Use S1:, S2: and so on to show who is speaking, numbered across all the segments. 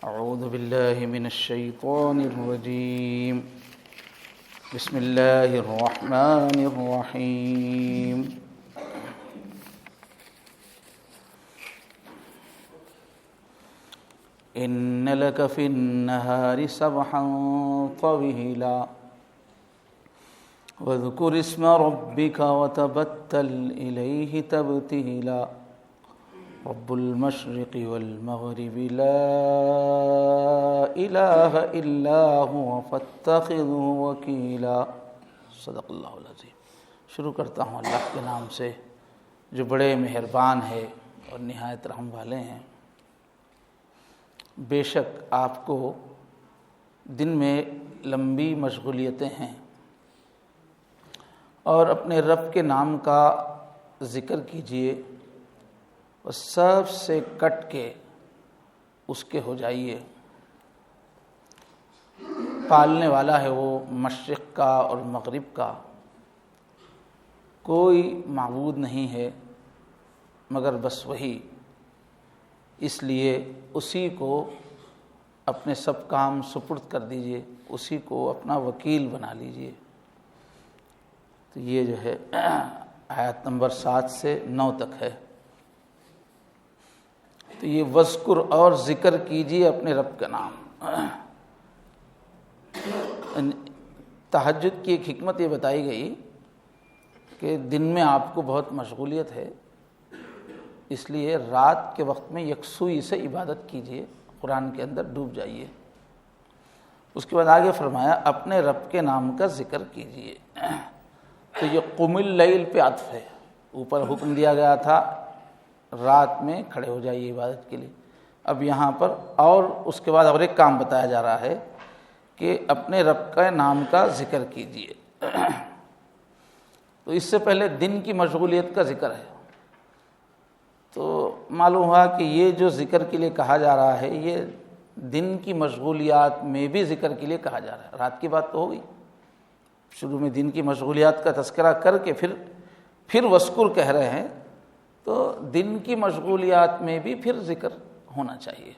S1: اعوذ باللہ من الشیطان الرجیم بسم اللہ الرحمن الرحیم ان لک فی النہار سبحا طویلا واذکر اسم ربک وتبتل الیہ تبتیلا رب المشرق والمغرب لا الہ الا هو فاتخذہ وکیلا۔ صدق اللہ العظیم۔ شروع کرتا ہوں اللہ کے نام سے جو بڑے مہربان ہے اور نہایت رحم والے ہیں۔ بے شک آپ کو دن میں لمبی مشغولیتیں ہیں اور اپنے رب کے نام کا ذکر کیجئے اور سب سے کٹ کے اس کے ہو جائیے۔ پالنے والا ہے وہ مشرق کا اور مغرب کا، کوئی معبود نہیں ہے مگر بس وہی، اس لیے اسی کو اپنے سب کام سپرد کر دیجئے، اسی کو اپنا وکیل بنا لیجئے۔ تو یہ جو ہے آیت نمبر 7 سے 9 تک ہے۔ تو یہ وذکر اور ذکر کیجیے اپنے رب کا نام۔ تہجد کی ایک حکمت یہ بتائی گئی کہ دن میں آپ کو بہت مشغولیت ہے، اس لیے رات کے وقت میں یکسوئی سے عبادت کیجیے، قرآن کے اندر ڈوب جائیے۔ اس کے بعد آگے فرمایا اپنے رب کے نام کا ذکر کیجیے۔ تو یہ قم اللیل پہ عطف ہے، اوپر حکم دیا گیا تھا رات میں کھڑے ہو جائیے عبادت کے لیے، اب یہاں پر اور اس کے بعد اور ایک کام بتایا جا رہا ہے کہ اپنے رب کا نام کا ذکر کیجیے۔ تو اس سے پہلے دن کی مشغولیت کا ذکر ہے، تو معلوم ہوا کہ یہ جو ذکر کے لیے کہا جا رہا ہے یہ دن کی مشغولیات میں بھی ذکر کے لیے کہا جا رہا ہے۔ رات کی بات تو ہو گئی، شروع میں دن کی مشغولیات کا تذکرہ کر کے پھر وذکر کہہ رہے ہیں، تو دن کی مشغولیات میں بھی پھر ذکر ہونا چاہیے۔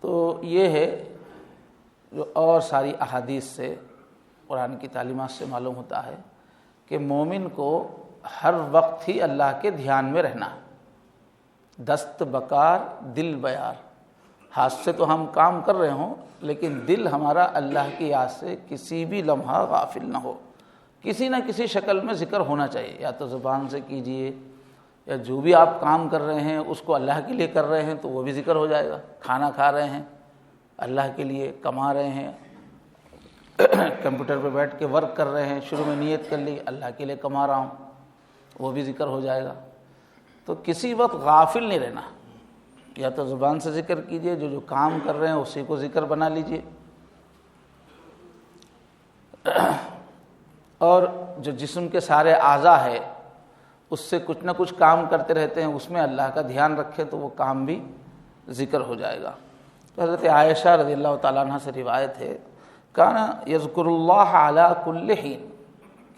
S1: تو یہ ہے جو اور ساری احادیث سے، قرآن کی تعلیمات سے معلوم ہوتا ہے کہ مومن کو ہر وقت ہی اللہ کے دھیان میں رہنا، دست بکار دل بیار، ہاتھ سے تو ہم کام کر رہے ہوں لیکن دل ہمارا اللہ کی یاد سے کسی بھی لمحہ غافل نہ ہو، کسی نہ کسی شکل میں ذکر ہونا چاہیے، یا تو زبان سے کیجئے، یا جو بھی آپ کام کر رہے ہیں اس کو اللہ کے لیے کر رہے ہیں تو وہ بھی ذکر ہو جائے گا۔ کھانا کھا رہے ہیں اللہ کے لیے، کما رہے ہیں، کمپیوٹر پہ بیٹھ کے ورک کر رہے ہیں، شروع میں نیت کر لی اللہ کے لیے کما رہا ہوں، وہ بھی ذکر ہو جائے گا۔ تو کسی وقت غافل نہیں رہنا، یا تو زبان سے ذکر کیجئے، جو کام کر رہے ہیں اسی کو ذکر بنا لیجئے، اور جو جسم کے سارے اعضاء ہے اس سے کچھ نہ کچھ کام کرتے رہتے ہیں، اس میں اللہ کا دھیان رکھیں تو وہ کام بھی ذکر ہو جائے گا۔ تو حضرت عائشہ رضی اللہ تعالیٰ عنہ سے روایت ہے کانا یذکر اللہ علی کل حین،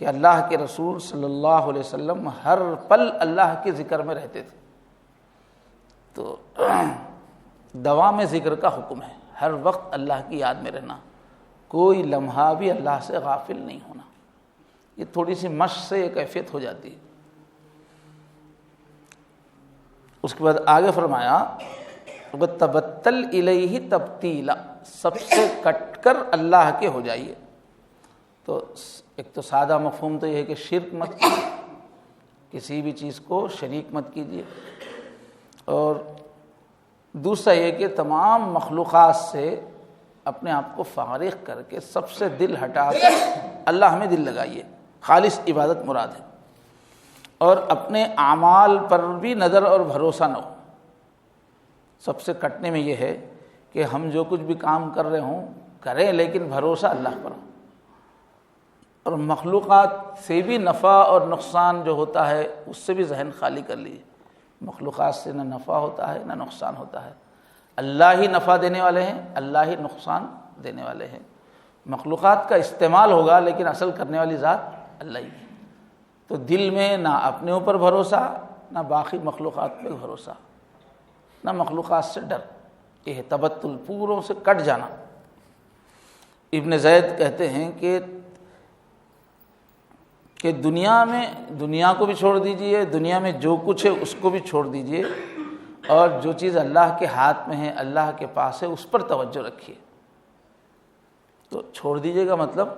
S1: کہ اللہ کے رسول صلی اللہ علیہ وسلم ہر پل اللہ کے ذکر میں رہتے تھے۔ تو دوام ذکر کا حکم ہے، ہر وقت اللہ کی یاد میں رہنا، کوئی لمحہ بھی اللہ سے غافل نہیں ہونا۔ یہ تھوڑی سی مشق سے یہ کیفیت ہو جاتی ہے۔ اس کے بعد آگے فرمایا وَتَبَتَّلْ إِلَيْهِ تَبْتِيلًا، سب سے کٹ کر اللہ کے ہو جائیے۔ تو ایک تو سادہ مفہوم تو یہ ہے کہ شرک مت کیجیے، کسی بھی چیز کو شریک مت کیجیے، اور دوسرا یہ کہ تمام مخلوقات سے اپنے آپ کو فارغ کر کے سب سے دل ہٹا کر اللہ میں دل لگائیے، خالص عبادت مراد ہے، اور اپنے اعمال پر بھی نظر اور بھروسہ نہ ہو۔ سب سے کٹنے میں یہ ہے کہ ہم جو کچھ بھی کام کر رہے ہوں کریں لیکن بھروسہ اللہ پر ہو، اور مخلوقات سے بھی نفع اور نقصان جو ہوتا ہے اس سے بھی ذہن خالی کر لیجیے۔ مخلوقات سے نہ نفع ہوتا ہے نہ نقصان ہوتا ہے، اللہ ہی نفع دینے والے ہیں، اللہ ہی نقصان دینے والے ہیں۔ مخلوقات کا استعمال ہوگا لیکن اصل کرنے والی ذات اللہ ہی ہے۔ تو دل میں نہ اپنے اوپر بھروسہ، نہ باقی مخلوقات پہ بھروسہ، نہ مخلوقات سے ڈر، تبتل پوروں سے کٹ جانا۔ ابن زید کہتے ہیں کہ دنیا کو بھی چھوڑ دیجئے، دنیا میں جو کچھ ہے اس کو بھی چھوڑ دیجئے، اور جو چیز اللہ کے ہاتھ میں ہے، اللہ کے پاس ہے، اس پر توجہ رکھیے۔ تو چھوڑ دیجئے کا مطلب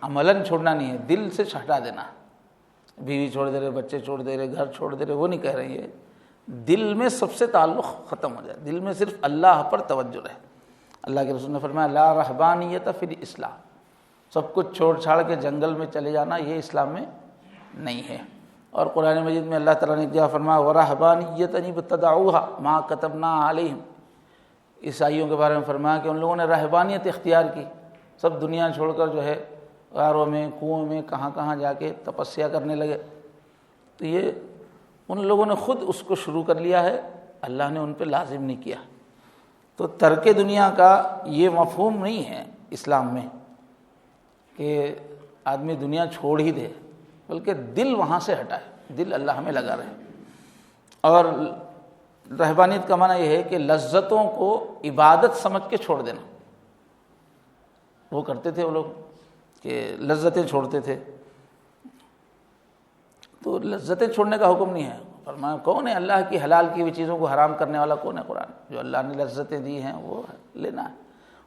S1: عملاً چھوڑنا نہیں ہے، دل سے ہٹا دینا۔ بیوی چھوڑ دے رہے، بچے چھوڑ دے رہے، گھر چھوڑ دے رہے، وہ نہیں کہہ رہے ہیں، دل میں سب سے تعلق ختم ہو جائے، دل میں صرف اللہ پر توجہ رہے۔ اللہ کے رسول نے فرمایا لا رہبانیت فی الاسلام، سب کچھ چھوڑ چھاڑ کے جنگل میں چلے جانا یہ اسلام میں نہیں ہے۔ اور قرآن مجید میں اللہ تعالیٰ نے کیا فرمایا وَرَهْبَانِيَّةً ابْتَدَعُوهَا مَا كَتَبْنَا عَلَيْهِمْ، عیسائیوں کے بارے میں فرمایا کہ ان لوگوں نے رہبانیت اختیار کی، سب دنیا چھوڑ کر جو ہے غاروں میں، کنووں میں، کہاں کہاں جا کے تپسیا کرنے لگے۔ تو یہ ان لوگوں نے خود اس کو شروع کر لیا ہے، اللہ نے ان پہ لازم نہیں کیا۔ تو ترک دنیا کا یہ مفہوم نہیں ہے اسلام میں کہ آدمی دنیا چھوڑ ہی دے، بلکہ دل وہاں سے ہٹائے، دل اللہ میں لگا رہے۔ اور رہبانیت کا معنی یہ ہے کہ لذتوں کو عبادت سمجھ کے چھوڑ دینا۔ وہ کرتے تھے وہ لوگ کہ لذتیں چھوڑتے تھے، تو لذتیں چھوڑنے کا حکم نہیں ہے۔ فرمایا کون ہے اللہ کی حلال کی ہوئی چیزوں کو حرام کرنے والا؟ کون ہے؟ قرآن۔ جو اللہ نے لذتیں دی ہیں وہ لینا ہے،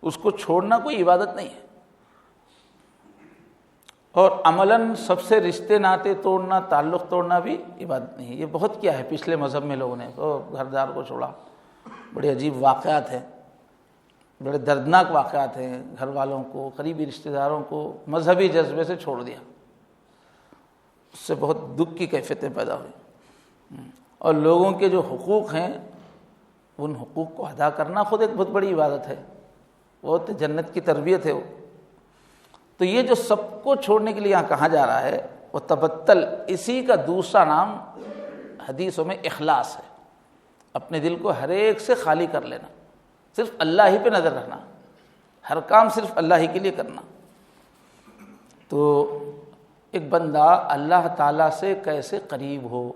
S1: اس کو چھوڑنا کوئی عبادت نہیں ہے۔ اور عملاً سب سے رشتے ناطے توڑنا، تعلق توڑنا بھی عبادت نہیں ہے۔ یہ بہت کیا ہے پچھلے مذہب میں لوگوں نے، تو گھر دار کو چھوڑا، بڑے عجیب واقعات ہیں، بڑے دردناک واقعات ہیں، گھر والوں کو، قریبی رشتہ داروں کو مذہبی جذبے سے چھوڑ دیا، اس سے بہت دکھ کی کیفیتیں پیدا ہوئی۔ اور لوگوں کے جو حقوق ہیں ان حقوق کو ادا کرنا خود ایک بہت بڑی عبادت ہے، بہت جنت کی تربیت ہے وہ۔ تو یہ جو سب کو چھوڑنے کے لیے یہاں کہا جا رہا ہے وہ تبتل، اسی کا دوسرا نام حدیثوں میں اخلاص ہے۔ اپنے دل کو ہر ایک سے خالی کر لینا، صرف اللہ ہی پہ نظر رکھنا، ہر کام صرف اللہ ہی کے لیے کرنا۔ تو ایک بندہ اللہ تعالیٰ سے کیسے قریب ہو،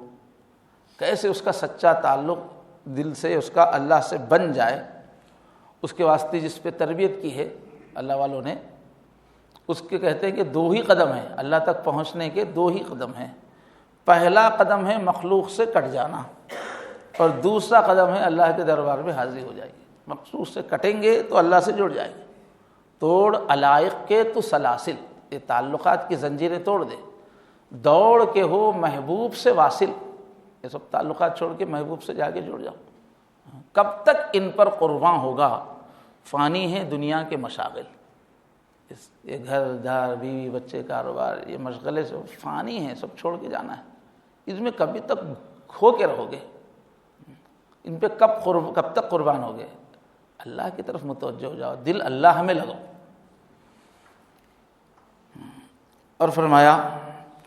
S1: کیسے اس کا سچا تعلق دل سے اس کا اللہ سے بن جائے، اس کے واسطے جس پہ تربیت کی ہے اللہ والوں نے، اس کے کہتے ہیں کہ دو ہی قدم ہیں اللہ تک پہنچنے کے، دو ہی قدم ہیں۔ پہلا قدم ہے مخلوق سے کٹ جانا، اور دوسرا قدم ہے اللہ کے دربار میں حاضری ہو جائے گی۔ مخلوق سے کٹیں گے تو اللہ سے جڑ جائیں گے۔ توڑ علائق کے تو سلاسل، یہ تعلقات کی زنجیریں توڑ دے، دوڑ کے ہو محبوب سے واصل، یہ سب تعلقات چھوڑ کے محبوب سے جا کے جڑ جاؤ۔ کب تک ان پر قرباں ہوگا؟ فانی ہے دنیا کے مشاغل، یہ گھر دار بیوی بچے کاروبار، یہ مشغلے سے فانی ہیں، سب چھوڑ کے جانا ہے۔ اس میں کبھی تک کھو کے رہو گے، ان پہ کب تک قربان ہوگے؟ اللہ کی طرف متوجہ ہو جاؤ، دل اللہ میں لگاؤ۔ اور فرمایا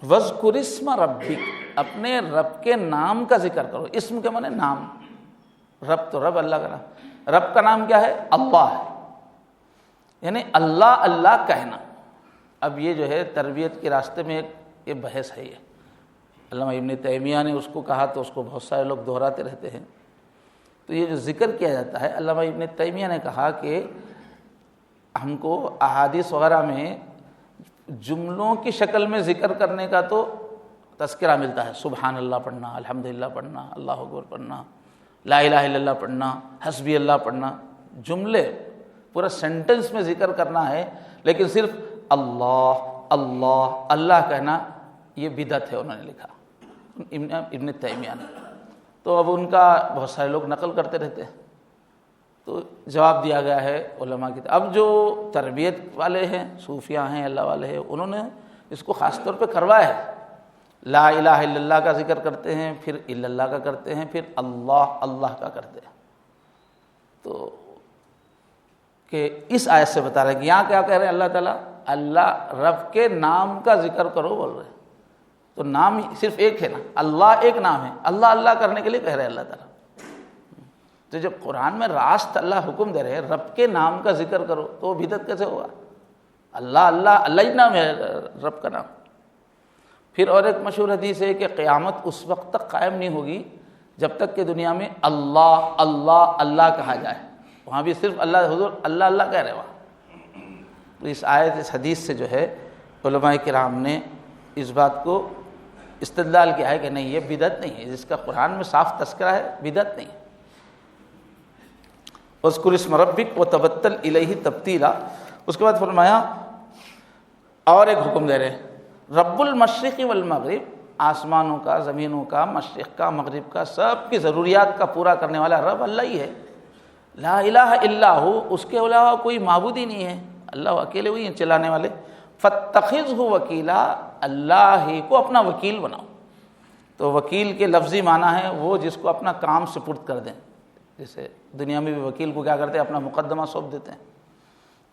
S1: وَاذْكُرِ اسْمَ رَبِّكَ، اپنے رب کے نام کا ذکر کرو۔ اسم کے معنی نام، رب تو رب اللہ کا نام، رب کا نام کیا ہے؟ اللہ ہے، یعنی اللہ اللہ کہنا۔ اب یہ جو ہے تربیت کے راستے میں ایک بحث ہے، یہ علامہ ابن تیمیہ نے اس کو کہا تو اس کو بہت سارے لوگ دہراتے رہتے ہیں۔ تو یہ جو ذکر کیا جاتا ہے، علامہ ابن تیمیہ نے کہا کہ ہم کو احادیث وغیرہ میں جملوں کی شکل میں ذکر کرنے کا تو تذکرہ ملتا ہے، سبحان اللہ پڑھنا، الحمدللہ پڑھنا، اللہ اکبر پڑھنا، لا الہ الا اللہ پڑھنا، حسبی اللہ پڑھنا، جملے پورا سینٹنس میں ذکر کرنا ہے، لیکن صرف اللہ اللہ اللہ کہنا یہ بدعت ہے، انہوں نے لکھا ابن تیمیہ نے۔ تو اب ان کا بہت سارے لوگ نقل کرتے رہتے ہیں، تو جواب دیا گیا ہے علماء کی۔ اب جو تربیت والے ہیں، صوفیاء ہیں، اللہ والے ہیں، انہوں نے اس کو خاص طور پہ کروایا ہے۔ لا الہ الا اللہ کا ذکر کرتے ہیں، پھر الا اللہ کا کرتے ہیں، پھر اللہ اللہ کا کرتے ہیں۔ تو کہ اس آیت سے بتا رہے ہیں کہ یہاں کیا کہہ رہے ہیں اللہ تعالیٰ؟ اللہ رب کے نام کا ذکر کرو بول رہے ہیں۔ تو نام صرف ایک ہے نا، اللہ ایک نام ہے، اللہ اللہ کرنے کے لیے کہہ رہے ہیں اللہ تعالیٰ۔ تو جب قرآن میں راست اللہ حکم دے رہے ہیں رب کے نام کا ذکر کرو تو وہ بدعت کیسے ہوگا؟ اللہ اللہ اللہ ہی نام ہے رب کا نام۔ پھر اور ایک مشہور حدیث ہے کہ قیامت اس وقت تک قائم نہیں ہوگی جب تک کہ دنیا میں اللہ اللہ اللہ کہا جائے۔ وہاں بھی صرف اللہ، حضور اللہ اللہ کہہ رہے وہاں۔ تو اس آیت، اس حدیث سے جو ہے علماء کرام نے اس بات کو استدلال کیا ہے کہ نہیں، یہ بدعت نہیں ہے، جس کا قرآن میں صاف تذکرہ ہے، بدعت نہیں ہے۔ اذکر اسم ربک وتبتل الیہ تبتیلا۔ اس کے بعد فرمایا اور ایک حکم دے رہے ہیں، رب المشرق والمغرب، آسمانوں کا، زمینوں کا، مشرق کا، مغرب کا، سب کی ضروریات کا پورا کرنے والا رب اللہ ہی ہے۔ لا الہ الا ہو، اس کے علاوہ کوئی معبود ہی نہیں ہے، اللہ اکیلے وہی ہیں چلانے والے۔ فاتخذہ وکیلا، اللہ ہی کو اپنا وکیل بناؤ۔ تو وکیل کے لفظی معنی ہے وہ جس کو اپنا کام سپرد کر دیں، جیسے دنیا میں بھی وکیل کو کیا کرتے ہیں، اپنا مقدمہ سونپ دیتے ہیں،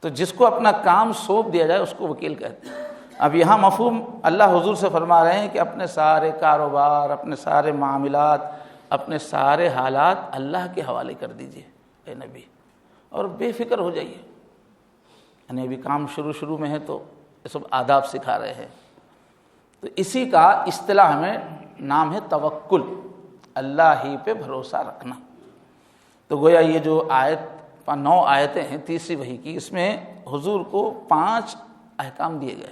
S1: تو جس کو اپنا کام سونپ دیا جائے اس کو وکیل کہتے ہیں۔ اب یہاں مفہوم اللہ حضور سے فرما رہے ہیں کہ اپنے سارے کاروبار، اپنے سارے معاملات، اپنے سارے حالات اللہ کے حوالے کر دیجئے اے نبی، اور بے فکر ہو جائیے۔ یعنی ابھی کام شروع میں ہے تو یہ سب آداب سکھا رہے ہیں۔ تو اسی کا اصطلاح میں نام ہے توکل، اللہ ہی پہ بھروسہ رکھنا۔ تو گویا یہ جو آیت 9 آیتیں ہیں تیسری وحی کی، اس میں حضور کو 5 احکام دیے گئے۔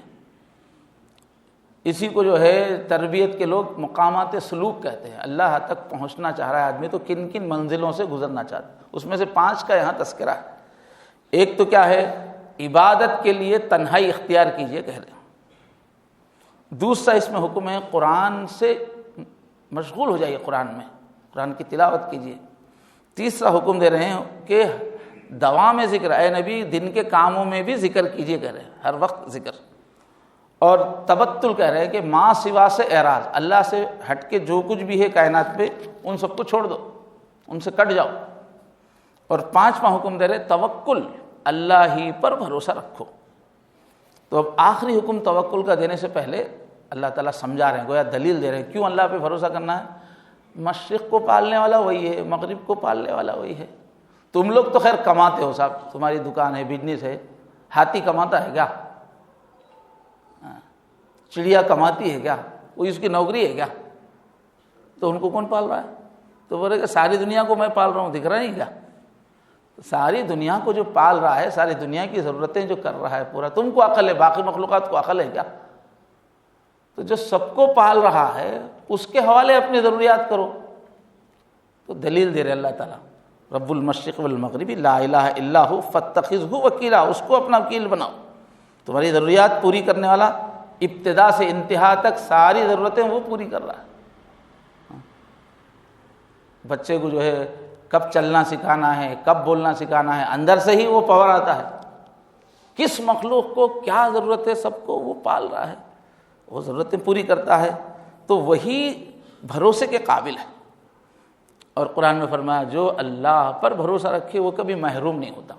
S1: اسی کو جو ہے تربیت کے لوگ مقامات سلوک کہتے ہیں۔ اللہ تک پہنچنا چاہ رہا ہے آدمی تو کن کن منزلوں سے گزرنا چاہتا ہے، اس میں سے 5 کا یہاں تذکرہ ہے۔ ایک تو کیا ہے، عبادت کے لیے تنہائی اختیار کیجئے کہہ رہے ہیں۔ دوسرا اس میں حکم ہے قرآن سے مشغول ہو جائیے، قرآن میں قرآن کی تلاوت کیجئے۔ تیسرا حکم دے رہے ہیں کہ دوام ذکر، اے نبی دن کے کاموں میں بھی ذکر کیجئے کہہ رہے ہیں، ہر وقت ذکر۔ اور تبتل کہہ رہے ہیں کہ ما سوا سے اعراض، اللہ سے ہٹ کے جو کچھ بھی ہے کائنات پہ ان سب کو چھوڑ دو، ان سے کٹ جاؤ۔ اور 5واں حکم دے رہے توکل، اللہ ہی پر بھروسہ رکھو۔ تو اب آخری حکم توکل کا دینے سے پہلے اللہ تعالیٰ سمجھا رہے ہیں، گویا دلیل دے رہے ہیں کیوں اللہ پہ بھروسہ کرنا ہے۔ مشرق کو پالنے والا وہی ہے، مغرب کو پالنے والا وہی ہے۔ تم لوگ تو خیر کماتے ہو صاحب، تمہاری دکان ہے، بزنس ہے، ہاتھی کماتا ہے کیا؟ چڑیا کماتی ہے کیا؟ کوئی اس کی نوکری ہے کیا؟ تو ان کو کون پال رہا ہے؟ تو بولے کہ ساری دنیا کو میں پال رہا ہوں، دکھ رہا نہیں کیا؟ ساری دنیا کو جو پال رہا ہے، ساری دنیا کی ضرورتیں جو کر رہا ہے پورا، تم کو عقل ہے، باقی مخلوقات کو عقل ہے کیا؟ تو جو سب کو پال رہا ہے اس کے حوالے اپنی ضروریات کرو۔ تو دلیل دے رہے اللہ تعالیٰ، رب المشرق والمغرب لا الہ الا ہو فاتخذہ وکیلا، اس کو اپنا وکیل بناؤ۔ تمہاری ضروریات پوری کرنے والا، ابتدا سے انتہا تک ساری ضرورتیں وہ پوری کر رہا ہے۔ بچے کو جو ہے کب چلنا سکھانا ہے، کب بولنا سکھانا ہے، اندر سے ہی وہ پاور آتا ہے۔ کس مخلوق کو کیا ضرورت ہے سب کو وہ پال رہا ہے، وہ ضرورتیں پوری کرتا ہے، تو وہی بھروسے کے قابل ہے۔ اور قرآن میں فرمایا جو اللہ پر بھروسہ رکھے وہ کبھی محروم نہیں ہوتا۔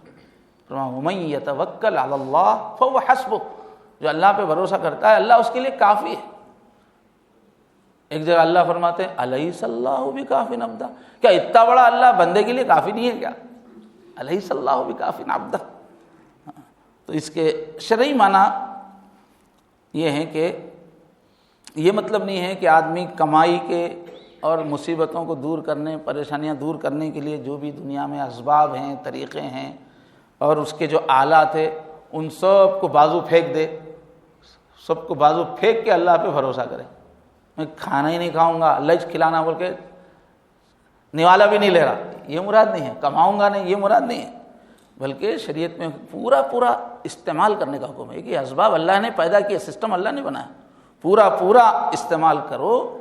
S1: فرمایا وَمَن يَتَوَکَّلْ عَلَى اللَّهِ فَهُوَ حَسْبُهُ، جو اللہ پہ بھروسہ کرتا ہے اللہ اس کے لیے کافی ہے۔ ایک جگہ اللہ فرماتے ہیں الیس اللہ بکافٍ عبدہ، کیا اتنا بڑا اللہ بندے کے لیے کافی نہیں ہے کیا؟ الیس اللہ بکافٍ عبدہ۔ تو اس کے شرعی معنی یہ ہے کہ یہ مطلب نہیں ہے کہ آدمی کمائی کے اور مصیبتوں کو دور کرنے، پریشانیاں دور کرنے کے لیے جو بھی دنیا میں اسباب ہیں، طریقے ہیں اور اس کے جو آلات ہیں ان سب کو بازو پھینک دے، سب کو بازو پھینک کے اللہ پہ بھروسہ کرے۔ میں کھانا ہی نہیں کھاؤں گا، لج کھلانا بول کے نوالا بھی نہیں لے رہا، یہ مراد نہیں ہے۔ کماؤں گا نہیں، یہ مراد نہیں ہے، بلکہ شریعت میں پورا استعمال کرنے کا حکم ہے کہ اسباب اللہ نے پیدا کیا، سسٹم اللہ نے بنایا، پورا استعمال کرو۔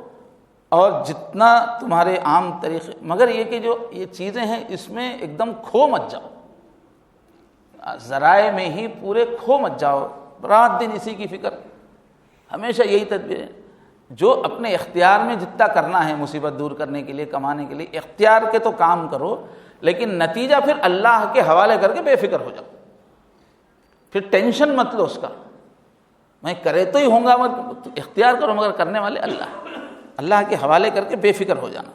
S1: اور جتنا تمہارے عام طریقے، مگر یہ کہ جو یہ چیزیں ہیں اس میں ایک دم کھو مت جاؤ، ذرائع میں ہی پورے کھو مت جاؤ، رات دن اسی کی فکر، ہمیشہ یہی تدبیر ہے۔ جو اپنے اختیار میں جتنا کرنا ہے مصیبت دور کرنے کے لیے، کمانے کے لیے، اختیار کے تو کام کرو، لیکن نتیجہ پھر اللہ کے حوالے کر کے بے فکر ہو جاؤ۔ پھر ٹینشن مت لو اس کا، میں کرے تو ہی ہوں گا، اختیار کرو مگر کرنے والے اللہ کے حوالے کر کے بے فکر ہو جانا۔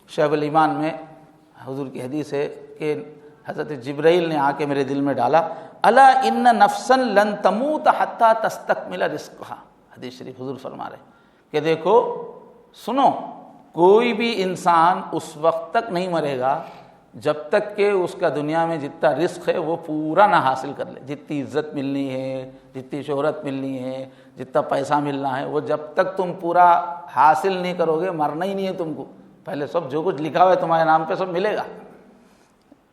S1: شعب الایمان میں حضور کی حدیث ہے کہ حضرت جبرائیل نے آ کے میرے دل میں ڈالا، الا ان نفسا لن تموت حتی تستکمل رزقھا، حدیث شریف حضور فرما رہے کہ دیکھو سنو، کوئی بھی انسان اس وقت تک نہیں مرے گا جب تک کہ اس کا دنیا میں جتنا رزق ہے وہ پورا نہ حاصل کر لے. جتنی عزت ملنی ہے، جتنی شہرت ملنی ہے، جتنا پیسہ ملنا ہے، وہ جب تک تم پورا حاصل نہیں کرو گے مرنا ہی نہیں ہے تم کو. پہلے سب جو کچھ لکھا ہوا ہے تمہارے نام پہ سب ملے گا.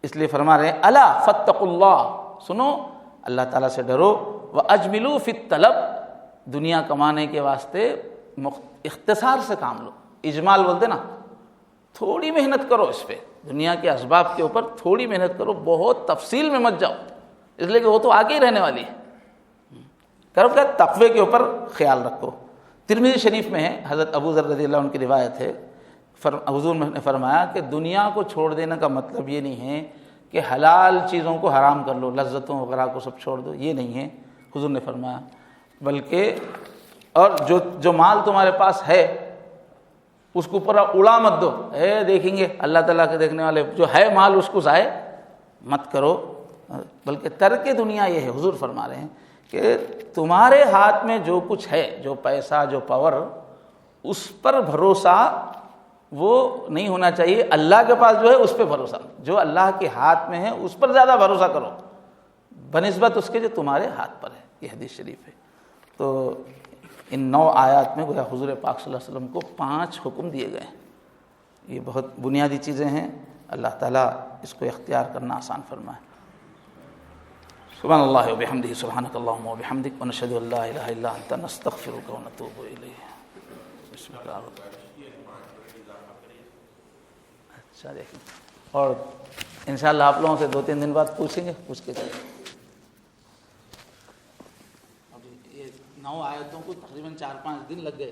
S1: اس لیے فرما رہے ہیں الا فاتقوا اللہ، سنو اللہ تعالیٰ سے ڈرو. واجملوا فی الطلب، دنیا کمانے کے واسطے اختصار سے کام لو. اجمال بولتے نا، تھوڑی محنت کرو اس پہ، دنیا کے اسباب کے اوپر تھوڑی محنت کرو، بہت تفصیل میں مت جاؤ، اس لیے کہ وہ تو آگے ہی رہنے والی ہے. کرو کیا؟ تقوی کے اوپر خیال رکھو. ترمذی شریف میں ہے، حضرت ابو ذر رضی اللہ عنہ کی روایت ہے، حضور نے فرمایا کہ دنیا کو چھوڑ دینے کا مطلب یہ نہیں ہے کہ حلال چیزوں کو حرام کر لو، لذتوں وغیرہ کو سب چھوڑ دو، یہ نہیں ہے. حضور نے فرمایا بلکہ اور جو مال تمہارے پاس ہے اس کو پورا اڑا مت دو. دیکھیں گے اللہ تعالیٰ کے دیکھنے والے، جو ہے مال اس کو ضائع مت کرو. بلکہ ترک دنیا یہ ہے، حضور فرما رہے ہیں کہ تمہارے ہاتھ میں جو کچھ ہے، جو پیسہ، جو پاور، اس پر بھروسہ وہ نہیں ہونا چاہیے. اللہ کے پاس جو ہے اس پہ بھروسہ، جو اللہ کے ہاتھ میں ہے اس پر زیادہ بھروسہ کرو بنسبت اس کے جو تمہارے ہاتھ پر ہے. یہ حدیث شریف ہے. تو ان 9 آیات میں گویا حضور پاک صلی اللہ علیہ وسلم کو 5 حکم دیے گئے ہیں. یہ بہت بنیادی چیزیں ہیں. اللہ تعالیٰ اس کو اختیار کرنا آسان فرمائے. سبحان اللہ و بحمدہ، سبحانک اللہم و بحمدک، ونشہد ان لا الہ الا انت، نستغفرک و نتوب الیک. بسم اللہ. اچھا دیکھیں، اور انشاءاللہ آپ لوگوں سے 2-3 دن بعد پوچھیں گے، پوچھ کے جائیں. ابھی یہ 9 آیتوں کو تقریباً 4-5 دن لگ گئے.